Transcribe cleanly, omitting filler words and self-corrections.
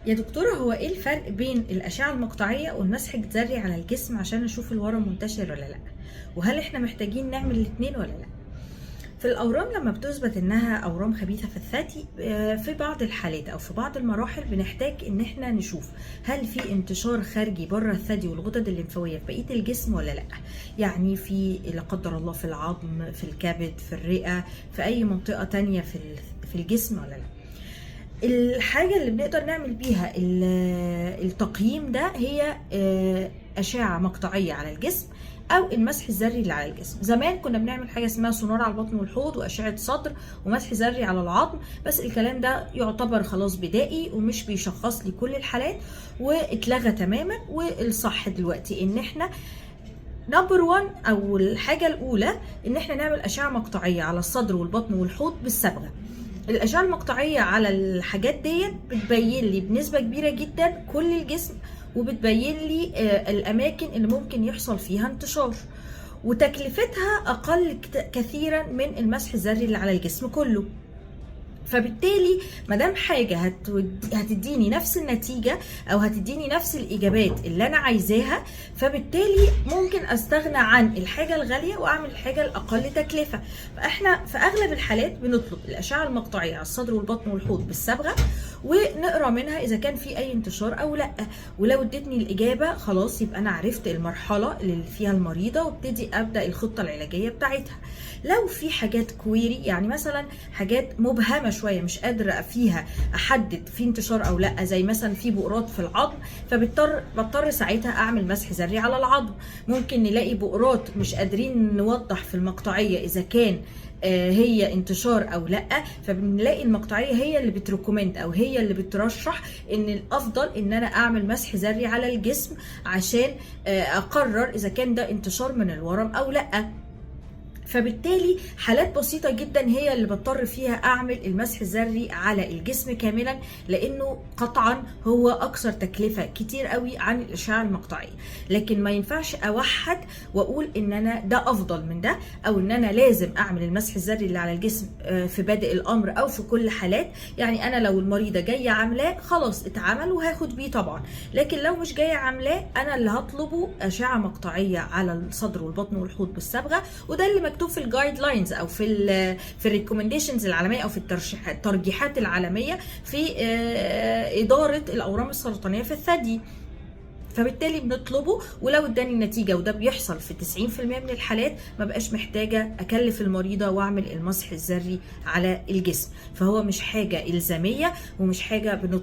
يا دكتورة، هو ايه الفرق بين الأشعة المقطعية والمسح الذري على الجسم عشان نشوف الورم منتشر ولا لا؟ وهل احنا محتاجين نعمل الاتنين ولا لا؟ في الأورام لما بتثبت انها أورام خبيثة في الثدي، في بعض الحالات او في بعض المراحل بنحتاج ان احنا نشوف هل في انتشار خارجي بره الثدي والغدد الليمفاوية في بقية الجسم ولا لا. يعني في لا قدر الله في العظم، في الكبد، في الرئة، في اي منطقة تانية في الجسم ولا لا. الحاجة اللي بنقدر نعمل بيها التقييم ده هي أشعة مقطعية على الجسم أو المسح الذري اللي على الجسم. زمان كنا بنعمل حاجة اسمها سونار على البطن والحوض وأشعة صدر ومسح ذري على العظم، بس الكلام ده يعتبر خلاص بدائي ومش بيشخص لي كل الحالات واتلغى تماما. والصح دلوقتي ان احنا نمبر 1 او الحاجة الأولى ان احنا نعمل أشعة مقطعية على الصدر والبطن والحوض بالصبغة. الأشعة المقطعية على الحاجات ديت بتبين لي بنسبة كبيرة جدا كل الجسم، وبتبين لي الأماكن اللي ممكن يحصل فيها انتشار، وتكلفتها أقل كثيرا من المسح الذري اللي على الجسم كله. فبالتالي مادام حاجه هتديني نفس النتيجه او هتديني نفس الاجابات اللي انا عايزاها، فبالتالي ممكن استغنى عن الحاجه الغاليه واعمل الحاجه الاقل تكلفه. فاحنا في اغلب الحالات بنطلب الاشعه المقطعيه على الصدر والبطن والحوض بالصبغه، ونقرا منها اذا كان في اي انتشار او لا. ولو ادتني الاجابه خلاص يبقى انا عرفت المرحله اللي فيها المريضه وابتدي ابدا الخطه العلاجيه بتاعتها. لو في حاجات كويري، يعني مثلا حاجات مبهمه شويه مش قادره فيها احدد في انتشار او لا، زي مثلا في بؤرات في العظم، بضطر ساعتها اعمل مسح ذري على العظم. ممكن نلاقي بؤرات مش قادرين نوضح في المقطعيه اذا كان هي انتشار او لا، فبنلاقي المقطعيه هي اللي بتريكومند او هي اللي بترشح ان الافضل ان انا اعمل مسح ذري على الجسم عشان اقرر اذا كان ده انتشار من الورم او لا. فبالتالي حالات بسيطة جدا هي اللي بضطر فيها اعمل المسح الذري على الجسم كاملا، لانه قطعا هو اكثر تكلفة كتير قوي عن الاشعة المقطعية. لكن ما ينفعش اوحد واقول ان انا ده افضل من ده، او ان انا لازم اعمل المسح الذري اللي على الجسم في بادئ الامر او في كل حالات. يعني انا لو المريضة جاية عاملاه خلاص اتعمل وهاخد بيه طبعا، لكن لو مش جاية عاملاه انا اللي هطلبه اشعة مقطعية على الصدر والبطن والحوض بالصبغة. وده اللي مكتوب في الجايد لاينز او في الريكومنديشنز العالميه او في الترجيحات العالميه في اداره الاورام السرطانيه في الثدي. فبالتالي بنطلبه، ولو اداني النتيجه وده بيحصل في 90% من الحالات ما بقاش محتاجه اكلف المريضه واعمل المسح الذري على الجسم. فهو مش حاجه الزاميه ومش حاجه بنطلبها